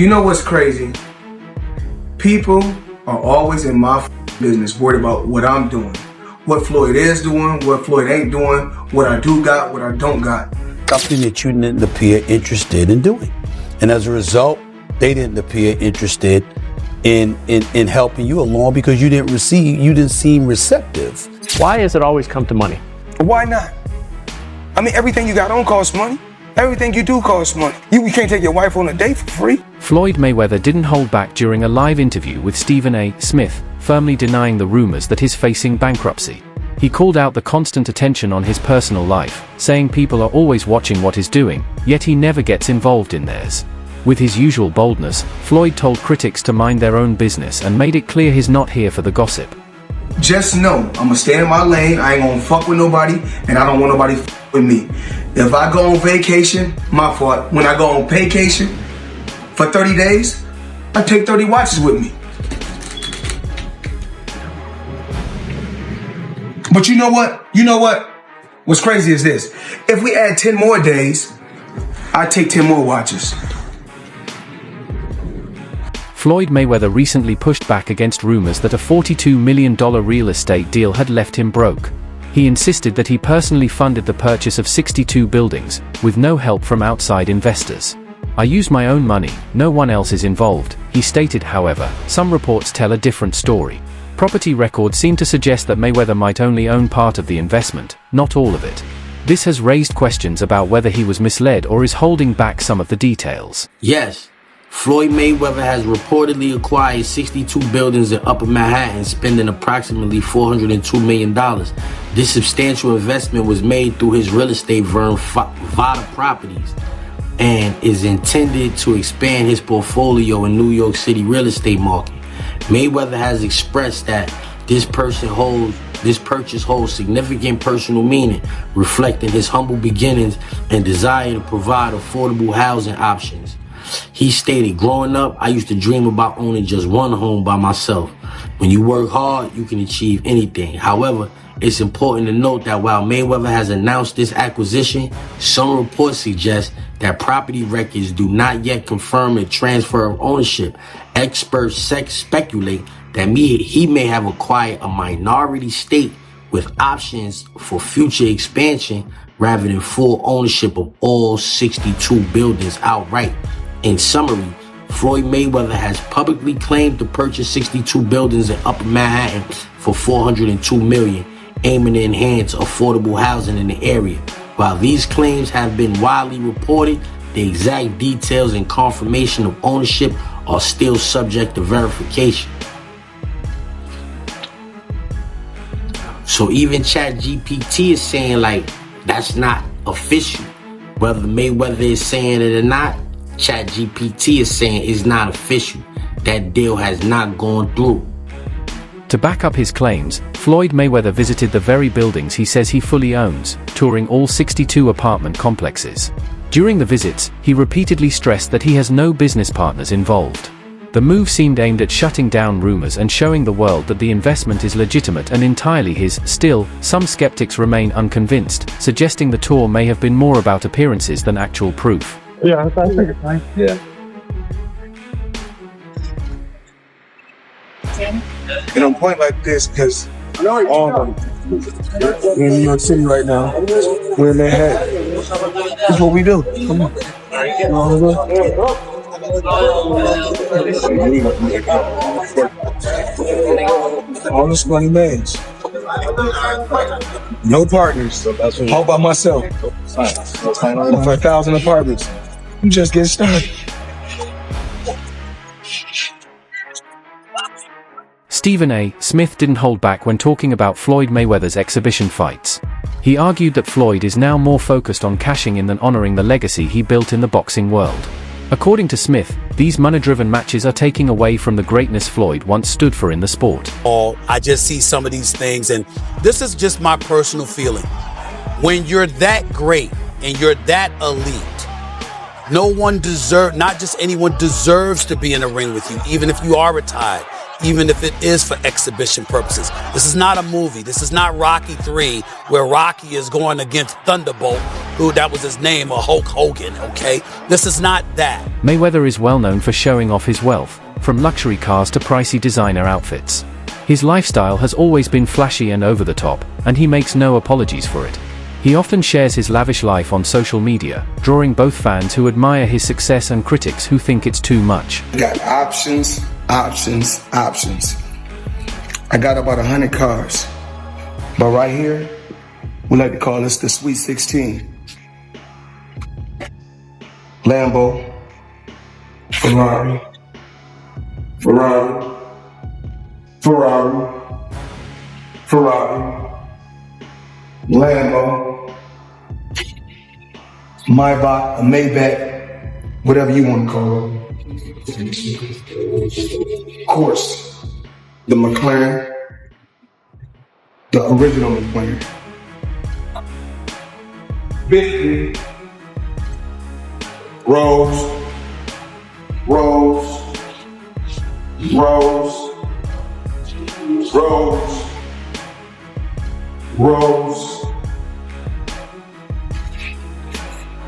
You know what's crazy? People are always in my business, worried about what I'm doing, what Floyd is doing, what Floyd ain't doing, what I do got, what I don't got. Something that you didn't appear interested in doing. And as a result, they didn't appear interested in helping you along because you didn't seem receptive. Why has it always come to money? Why not? I mean, everything you got on costs money. Everything you do costs money. You can't take your wife on a date for free. Floyd Mayweather didn't hold back during a live interview with Stephen A. Smith, firmly denying the rumors that he's facing bankruptcy. He called out the constant attention on his personal life, saying people are always watching what he's doing, yet he never gets involved in theirs. With his usual boldness, Floyd told critics to mind their own business and made it clear he's not here for the gossip. Just know, I'm gonna stay in my lane, I ain't gonna fuck with nobody, and I don't want nobody with me. If I go on vacation, my fault. When I go on vacation for 30 days, I take 30 watches with me. But you know what? What's crazy is this. If we add 10 more days, I take 10 more watches. Floyd Mayweather recently pushed back against rumors that a $42 million real estate deal had left him broke. He insisted that he personally funded the purchase of 62 buildings, with no help from outside investors. "I use my own money, no one else is involved," he stated. However, some reports tell a different story. Property records seem to suggest that Mayweather might only own part of the investment, not all of it. This has raised questions about whether he was misled or is holding back some of the details. Yes, Floyd Mayweather has reportedly acquired 62 buildings in Upper Manhattan, spending approximately $402 million. This substantial investment was made through his real estate firm, Vada Properties, and is intended to expand his portfolio in New York City real estate market. Mayweather has expressed that this purchase holds significant personal meaning, reflecting his humble beginnings and desire to provide affordable housing options. He stated, "Growing up, I used to dream about owning just one home by myself. When you work hard, you can achieve anything. However, it's important to note that while Mayweather has announced this acquisition, some reports suggest that property records do not yet confirm a transfer of ownership. Experts speculate that he may have acquired a minority stake with options for future expansion rather than full ownership of all 62 buildings outright." In summary, Floyd Mayweather has publicly claimed to purchase 62 buildings in Upper Manhattan for $402 million, aiming to enhance affordable housing in the area. While these claims have been widely reported, the exact details and confirmation of ownership are still subject to verification. So even ChatGPT is saying that's not official. Whether Mayweather is saying it or not, ChatGPT is saying it's not official. That deal has not gone through. To back up his claims, Floyd Mayweather visited the very buildings he says he fully owns, touring all 62 apartment complexes. During the visits, he repeatedly stressed that he has no business partners involved. The move seemed aimed at shutting down rumors and showing the world that the investment is legitimate and entirely his. Still, some skeptics remain unconvinced, suggesting the tour may have been more about appearances than actual proof. Yeah, I think it's fine. Yeah. And I'm pointing like this because we're in New York City right now. We're in Manhattan. That's what we do. Come on. All this money man's. No partners. All by myself. For 1,000 apartments. I'm just getting started. Stephen A. Smith didn't hold back when talking about Floyd Mayweather's exhibition fights. He argued that Floyd is now more focused on cashing in than honoring the legacy he built in the boxing world. According to Smith, these money-driven matches are taking away from the greatness Floyd once stood for in the sport. I just see some of these things, and this is just my personal feeling. When you're that great and you're that elite, not just anyone deserves to be in a ring with you, even if you are retired. even if it is for exhibition purposes. This is not a movie. This is not Rocky 3, where Rocky is going against Thunderbolt, who that was his name, or Hulk Hogan, okay? This is not that. Mayweather is well known for showing off his wealth, from luxury cars to pricey designer outfits. His lifestyle has always been flashy and over the top, and he makes no apologies for it. He often shares his lavish life on social media, drawing both fans who admire his success and critics who think it's too much. I got options. I got about 100 cars. But right here, we like to call this the Sweet 16. Lambo, Ferrari, Lambo, Maybach, a Maybach, whatever you want to call it. Of course, the McLaren, the original McLaren. Bentley, Rolls,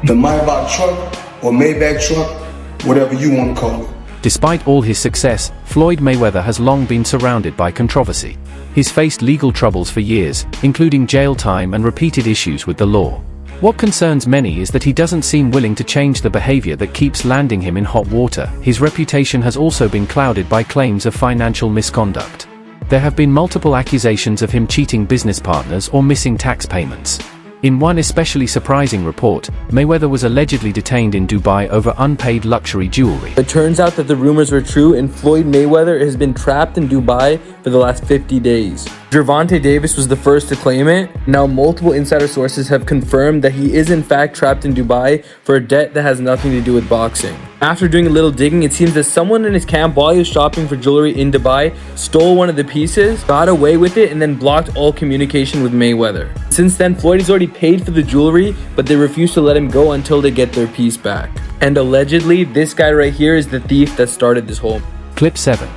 the Maybach truck or Maybach truck, whatever you want to call it. Despite all his success, Floyd Mayweather has long been surrounded by controversy. He's faced legal troubles for years, including jail time and repeated issues with the law. What concerns many is that he doesn't seem willing to change the behavior that keeps landing him in hot water. His reputation has also been clouded by claims of financial misconduct. There have been multiple accusations of him cheating business partners or missing tax payments. In one especially surprising report, Mayweather was allegedly detained in Dubai over unpaid luxury jewelry. It turns out that the rumors were true, and Floyd Mayweather has been trapped in Dubai for the last 50 days. Gervonta Davis was the first to claim it. Now multiple insider sources have confirmed that he is in fact trapped in Dubai for a debt that has nothing to do with boxing. After doing a little digging, it seems that someone in his camp, while he was shopping for jewelry in Dubai, stole one of the pieces, got away with it, and then blocked all communication with Mayweather. Since then, Floyd has already paid for the jewelry, but they refuse to let him go until they get their piece back. And allegedly, this guy right here is the thief that started this whole. Clip 7.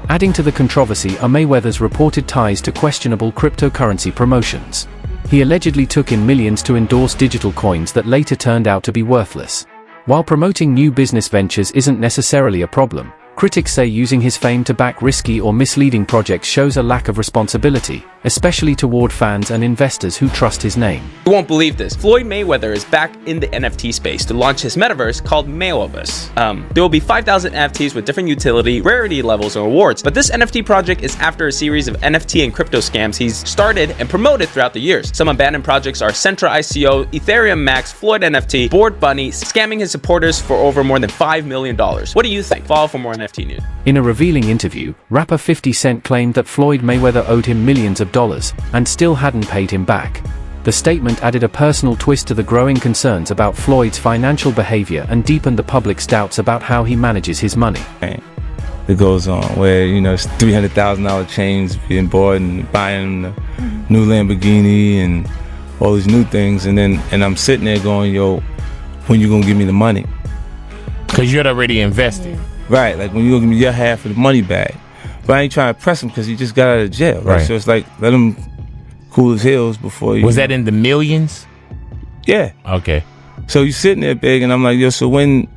Adding to the controversy are Mayweather's reported ties to questionable cryptocurrency promotions. He allegedly took in millions to endorse digital coins that later turned out to be worthless. While promoting new business ventures isn't necessarily a problem, critics say using his fame to back risky or misleading projects shows a lack of responsibility, especially toward fans and investors who trust his name. You won't believe this. Floyd Mayweather is back in the NFT space to launch his metaverse called MAYWEATHER'S. There will be 5,000 NFTs with different utility, rarity levels, and rewards. But this NFT project is after a series of NFT and crypto scams he's started and promoted throughout the years. Some abandoned projects are Centra ICO, Ethereum Max, Floyd NFT, Bored Bunny, scamming his supporters for over more than $5 million. What do you think? Follow for more NFT news. In a revealing interview, rapper 50 Cent claimed that Floyd Mayweather owed him millions of dollars and still hadn't paid him back. The statement added a personal twist to the growing concerns about Floyd's financial behavior and deepened the public's doubts about how he manages his money. It goes on where, you know, it's $300,000 chains being bought and buying the new Lamborghini and all these new things, and I'm sitting there going, yo, when you gonna give me the money? Because you're already invested. Right, like when you gonna give me your half of the money back. But I ain't trying to press him because he just got out of jail, right? So it's like, let him cool his heels before you. Was that in the millions? Yeah. Okay. So you sitting there big, and I'm like, yo, so when,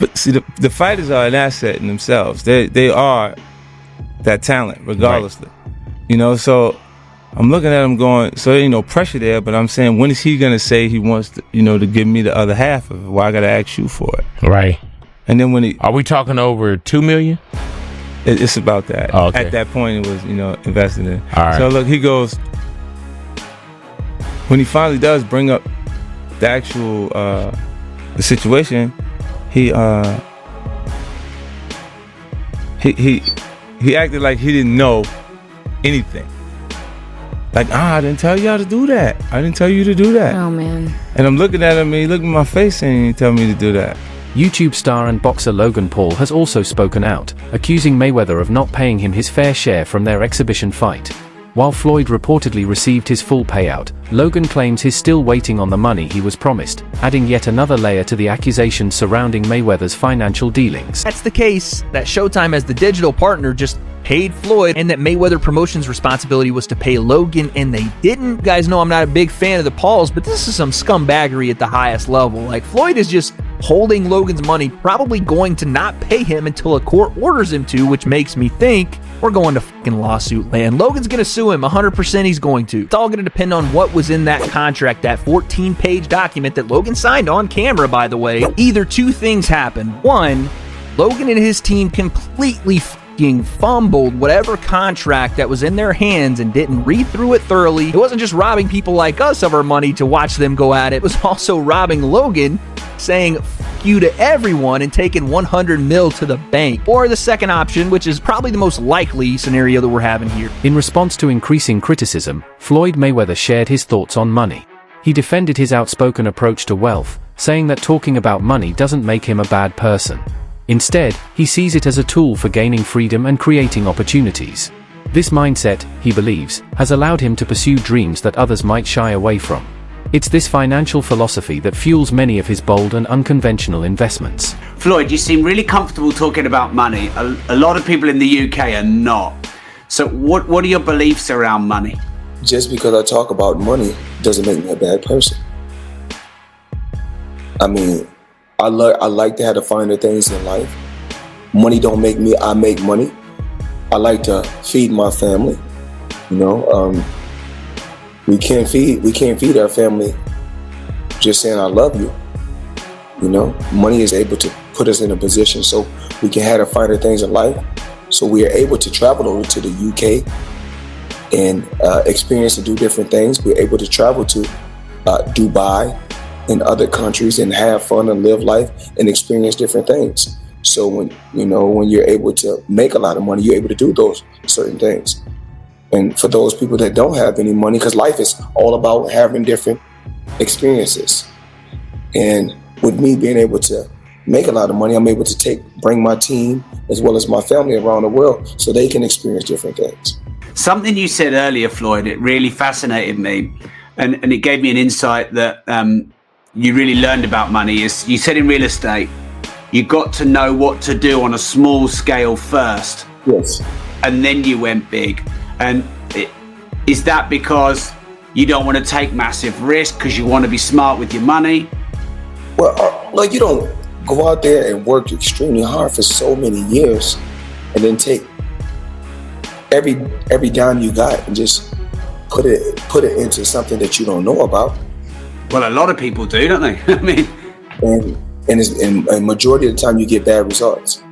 but see, the fighters are an asset in themselves. They are that talent, regardlessly. Right. You know, so I'm looking at him going, so there ain't no pressure there, but I'm saying, when is he gonna say he wants to, you know, to give me the other half of it? Why I gotta ask you for it? Right. And then when he, are we talking over $2 million? It's about that. Oh, okay. At that point, it was, you know, invested in. All right. So look, he goes, when he finally does bring up the actual the situation, he acted like he didn't know anything. Like, I didn't tell you how to do that. I didn't tell you to do that. Oh man. And I'm looking at him, and he looked in my face and he didn't tell me to do that. YouTube star and boxer Logan Paul has also spoken out, accusing Mayweather of not paying him his fair share from their exhibition fight. While Floyd reportedly received his full payout, Logan claims he's still waiting on the money he was promised, adding yet another layer to the accusations surrounding Mayweather's financial dealings. That's the case that Showtime, as the digital partner, just paid Floyd and that Mayweather Promotions' responsibility was to pay Logan and they didn't. You guys know I'm not a big fan of the Pauls, but this is some scumbaggery at the highest level. Like, Floyd is just holding Logan's money, probably going to not pay him until a court orders him to, which makes me think we're going to fucking lawsuit land. Logan's going to sue him. 100% he's going to. It's all going to depend on what was in that contract, that 14-page document that Logan signed on camera, by the way. Either two things happen. One, Logan and his team completely fucking fumbled whatever contract that was in their hands and didn't read through it thoroughly. It wasn't just robbing people like us of our money to watch them go at it. It was also robbing Logan, saying fuck you to everyone and taking 100 mil to the bank. Or the second option, which is probably the most likely scenario that we're having here. In response to increasing criticism, Floyd Mayweather shared his thoughts on money. He defended his outspoken approach to wealth, saying that talking about money doesn't make him a bad person. Instead, he sees it as a tool for gaining freedom and creating opportunities. This mindset, he believes, has allowed him to pursue dreams that others might shy away from. It's this financial philosophy that fuels many of his bold and unconventional investments. Floyd, you seem really comfortable talking about money. A lot of people in the UK are not. So what are your beliefs around money? Just because I talk about money doesn't make me a bad person. I mean, I like to have the finer things in life. Money don't make me, I make money. I like to feed my family. You know, we can't feed our family just saying I love you. You know, money is able to put us in a position so we can have the finer things in life. So we are able to travel over to the UK and experience and do different things. We're able to travel to Dubai and other countries and have fun and live life and experience different things. So when you're able to make a lot of money, you're able to do those certain things. And for those people that don't have any money, because life is all about having different experiences. And with me being able to make a lot of money, I'm able to bring my team as well as my family around the world so they can experience different things. Something you said earlier, Floyd, it really fascinated me. And it gave me an insight that you really learned about money. Is you said in real estate, you got to know what to do on a small scale first. Yes. And then you went big. And is that because you don't want to take massive risk because you want to be smart with your money? Well, like, you don't go out there and work extremely hard for so many years and then take every dime you got and just put it into something that you don't know about. Well, a lot of people do, don't they? I mean, and a majority of the time you get bad results.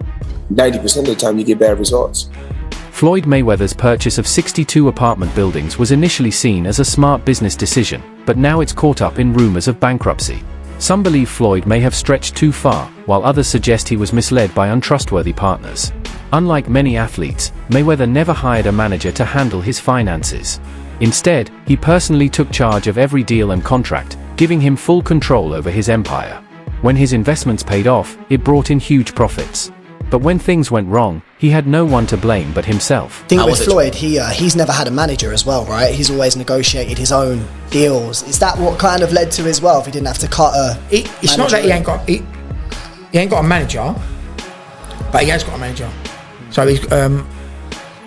90% of the time you get bad results. Floyd Mayweather's purchase of 62 apartment buildings was initially seen as a smart business decision, but now it's caught up in rumors of bankruptcy. Some believe Floyd may have stretched too far, while others suggest he was misled by untrustworthy partners. Unlike many athletes, Mayweather never hired a manager to handle his finances. Instead, he personally took charge of every deal and contract, giving him full control over his empire. When his investments paid off, it brought in huge profits. But when things went wrong, he had no one to blame but himself. I think with Floyd, he's never had a manager as well, right? He's always negotiated his own deals. Is that what kind of led to his wealth? He didn't have to cut a It's not that he ain't got a manager, but he has got a manager. So he's can't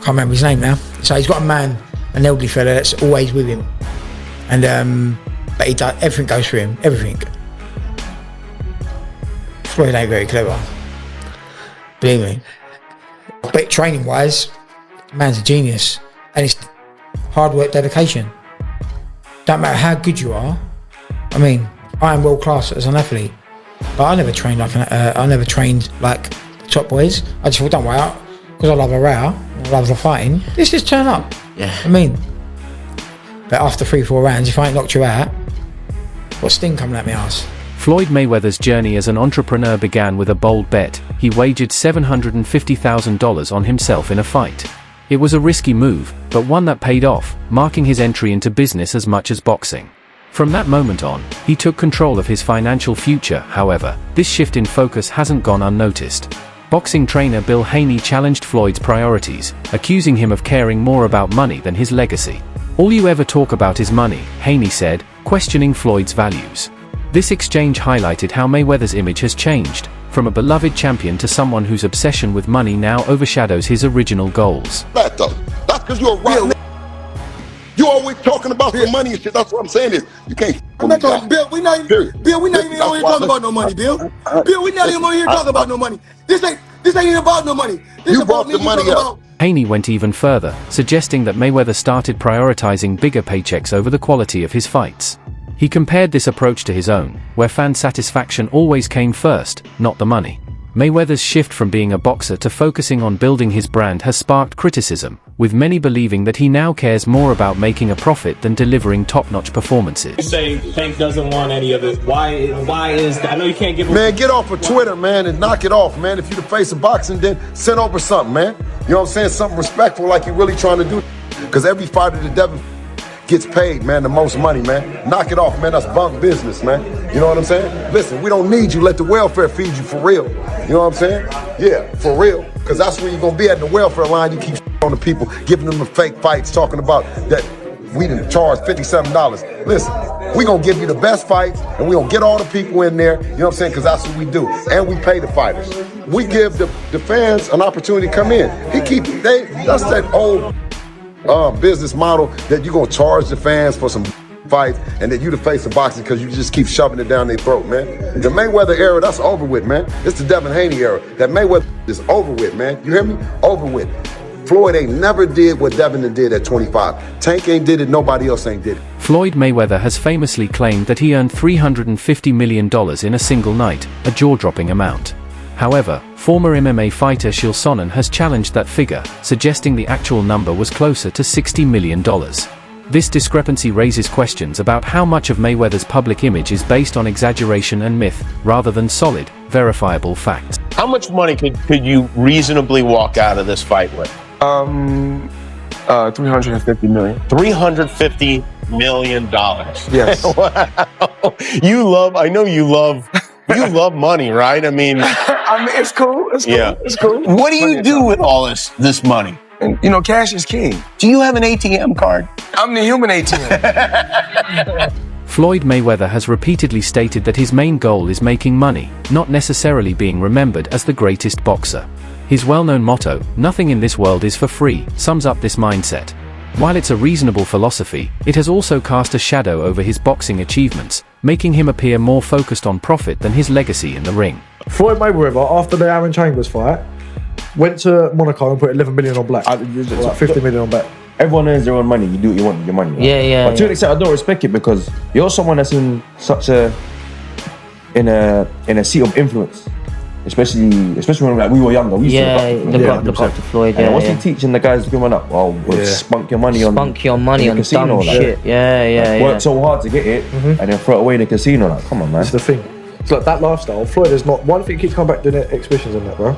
remember his name now. So he's got a man, an elderly fella that's always with him, and but he does everything goes through him. Everything. Floyd ain't very clever, believe me. But training wise, man's a genius, and it's hard work, dedication. Don't matter how good you are. I mean, I am world class as an athlete, but I never trained like the top boys. I just thought, don't worry, because I love a row, I love the fighting. Let's just turn up. Yeah. I mean, but after 3-4 rounds, if I ain't knocked you out, what's Sting coming at my ass? Floyd Mayweather's journey as an entrepreneur began with a bold bet. He wagered $750,000 on himself in a fight. It was a risky move, but one that paid off, marking his entry into business as much as boxing. From that moment on, he took control of his financial future. However, this shift in focus hasn't gone unnoticed. Boxing trainer Bill Haney challenged Floyd's priorities, accusing him of caring more about money than his legacy. "All you ever talk about is money," Haney said, questioning Floyd's values. This exchange highlighted how Mayweather's image has changed. from a beloved champion to someone whose obsession with money now overshadows his original goals. That though, that's because you're a rotten. You always talking about the money and shit. That's what I'm saying is you can't. I'm not talking, Bill. We not even on here talking about no money, Bill. Bill, we not even on here talking about no money. This ain't even about no money. This about me talking about. Haney went even further, suggesting that Mayweather started prioritizing bigger paychecks over the quality of his fights. He compared this approach to his own, where fan satisfaction always came first, not the money. Mayweather's shift from being a boxer to focusing on building his brand has sparked criticism, with many believing that he now cares more about making a profit than delivering top-notch performances. You say Tank doesn't want any of it. Why is that? I know you can't give him... Man, get off of Twitter, man, and knock it off, man. If you the face of boxing, then send over something, man. You know what I'm saying? Something respectful like you're really trying to do. Because every fighter that Devin gets paid, man, the most money, man. Knock it off, man. That's bunk business, man. You know what I'm saying? Listen, we don't need you. Let the welfare feed you for real. You know what I'm saying? Yeah, for real. Because that's where you're going to be at the welfare line. You keep on the people, giving them the fake fights, talking about that we didn't charge $57. Listen, we going to give you the best fights, and we going to get all the people in there. You know what I'm saying? Because that's what we do. And we pay the fighters. We give the fans an opportunity to come in. That's that old business model that you're going to charge the fans for some fights and that you the face of boxing because you just keep shoving it down their throat, man. The Mayweather era, that's over with, man. It's the Devin Haney era. That Mayweather is over with, man. You hear me? Over with. Floyd ain't never did what Devin did at 25. Tank ain't did it, nobody else ain't did it. Floyd Mayweather has famously claimed that he earned $350 million in a single night, a jaw-dropping amount. However, former MMA fighter Chael Sonnen has challenged that figure, suggesting the actual number was closer to $60 million. This discrepancy raises questions about how much of Mayweather's public image is based on exaggeration and myth, rather than solid, verifiable facts. How much money could you reasonably walk out of this fight with? 350 million. $350 million. Yes. Wow. I know you love money, right? I mean, it's cool. It's cool. Yeah. It's cool. What do you do with all this money? And, you know, cash is king. Do you have an ATM card? I'm the human ATM. Floyd Mayweather has repeatedly stated that his main goal is making money, not necessarily being remembered as the greatest boxer. His well-known motto, "Nothing in this world is for free," sums up this mindset. While it's a reasonable philosophy, it has also cast a shadow over his boxing achievements, making him appear more focused on profit than his legacy in the ring. Floyd Mayweather, after the Aaron Chambers fight, went to Monaco and put 11 million on black. 50 million on black. Everyone earns their own money. You do what you want with your money. Right? Yeah. But to an extent, I don't respect it because you're someone that's in such in a seat of influence. Especially when we were younger. We used to look up to Floyd. And what's he teaching the guys coming up? Oh, spunk your money on the casino, dumb shit. Work so hard to get it and then throw it away in the casino. Like, come on, man. That's the thing. It's like that lifestyle. Floyd is not. One thing he keeps coming back doing exhibitions and that, bro.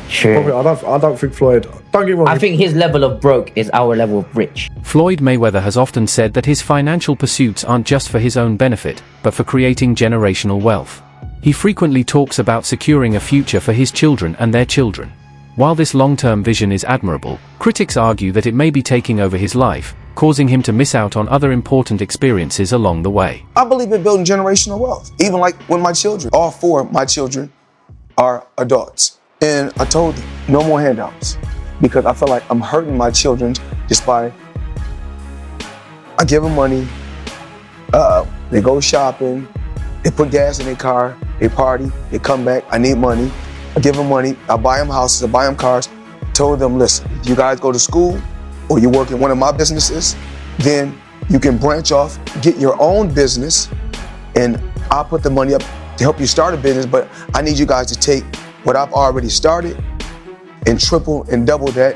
Sure. Probably, I don't think Floyd. Don't get me wrong. I think his level of broke is our level of rich. Floyd Mayweather has often said that his financial pursuits aren't just for his own benefit, but for creating generational wealth. He frequently talks about securing a future for his children and their children. While this long-term vision is admirable, critics argue that it may be taking over his life, causing him to miss out on other important experiences along the way. I believe in building generational wealth. Even like when my children, all four of my children are adults. And I told them, no more handouts. Because I feel like I'm hurting my children just by, I give them money, they go shopping, they put gas in their car, they party, they come back, I need money. I give them money, I buy them houses, I buy them cars. Told them, listen, you guys go to school or you work in one of my businesses, then you can branch off, get your own business, and I'll put the money up to help you start a business, but I need you guys to take what I've already started and triple and double that,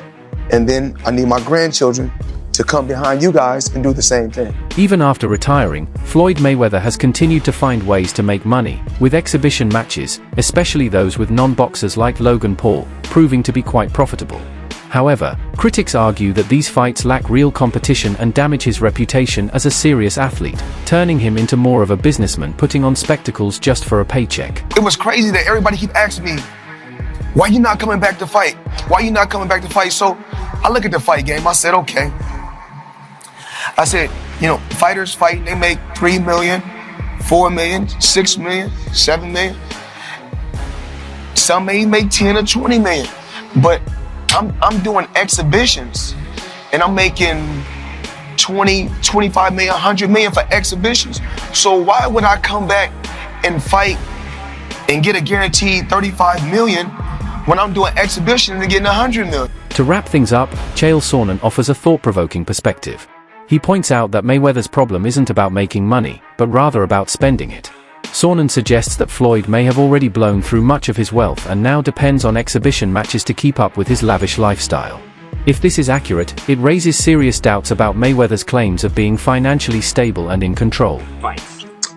and then I need my grandchildren to come behind you guys and do the same thing. Even after retiring, Floyd Mayweather has continued to find ways to make money, with exhibition matches, especially those with non-boxers like Logan Paul, proving to be quite profitable. However, critics argue that these fights lack real competition and damage his reputation as a serious athlete, turning him into more of a businessman putting on spectacles just for a paycheck. It was crazy that everybody keep asking me, why you not coming back to fight? Why you not coming back to fight? So I look at the fight game, I said, okay. I said, you know, fighters fight, they make 3 million, 4 million, 6 million, 7 million. Some may make 10 or 20 million, but I'm doing exhibitions and I'm making 20, 25 million, 100 million for exhibitions. So why would I come back and fight and get a guaranteed 35 million when I'm doing exhibitions and getting 100 million? To wrap things up, Chael Sonnen offers a thought-provoking perspective. He points out that Mayweather's problem isn't about making money, but rather about spending it. Sonnen suggests that Floyd may have already blown through much of his wealth and now depends on exhibition matches to keep up with his lavish lifestyle. If this is accurate, it raises serious doubts about Mayweather's claims of being financially stable and in control.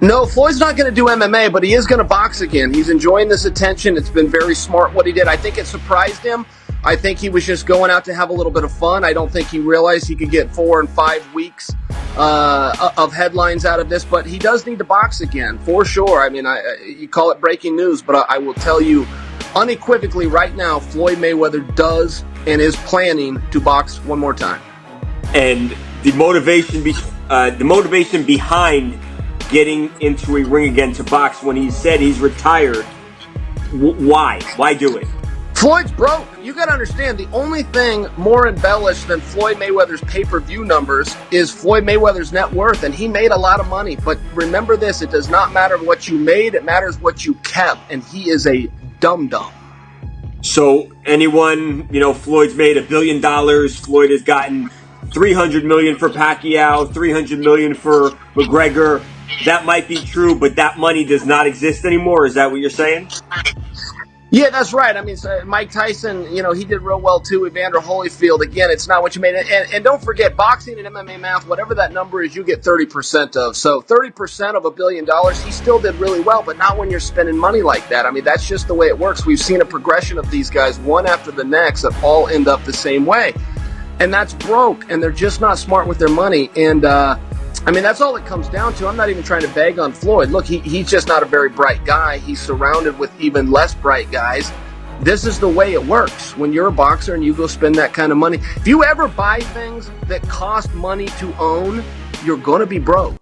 No, Floyd's not going to do MMA, but he is going to box again. He's enjoying this attention. It's been very smart what he did. I think it surprised him. I think he was just going out to have a little bit of fun. I don't think he realized he could get 4 and 5 weeks of headlines out of this, but he does need to box again, for sure. I mean, you call it breaking news, but I will tell you unequivocally right now, Floyd Mayweather does and is planning to box one more time. And the motivation behind getting into a ring again to box when he said he's retired, why? Why do it? Floyd's broke. You got to understand, the only thing more embellished than Floyd Mayweather's pay-per-view numbers is Floyd Mayweather's net worth, and he made a lot of money. But remember this, it does not matter what you made, it matters what you kept, and he is a dum-dum. So anyone, Floyd's made $1 billion. Floyd has gotten $300 million for Pacquiao, $300 million for McGregor. That might be true, but that money does not exist anymore. Is that what you're saying? Yeah, that's right. I mean, Mike Tyson, he did real well too. Evander Holyfield, again, it's not what you made. And don't forget, boxing and MMA math, whatever that number is, you get 30% of. So 30% of $1 billion, he still did really well, but not when you're spending money like that. I mean, that's just the way it works. We've seen a progression of these guys, one after the next, that all end up the same way. And that's broke, and they're just not smart with their money. And, I mean, that's all it comes down to. I'm not even trying to bag on Floyd. Look, he's just not a very bright guy. He's surrounded with even less bright guys. This is the way it works when you're a boxer and you go spend that kind of money. If you ever buy things that cost money to own, you're going to be broke.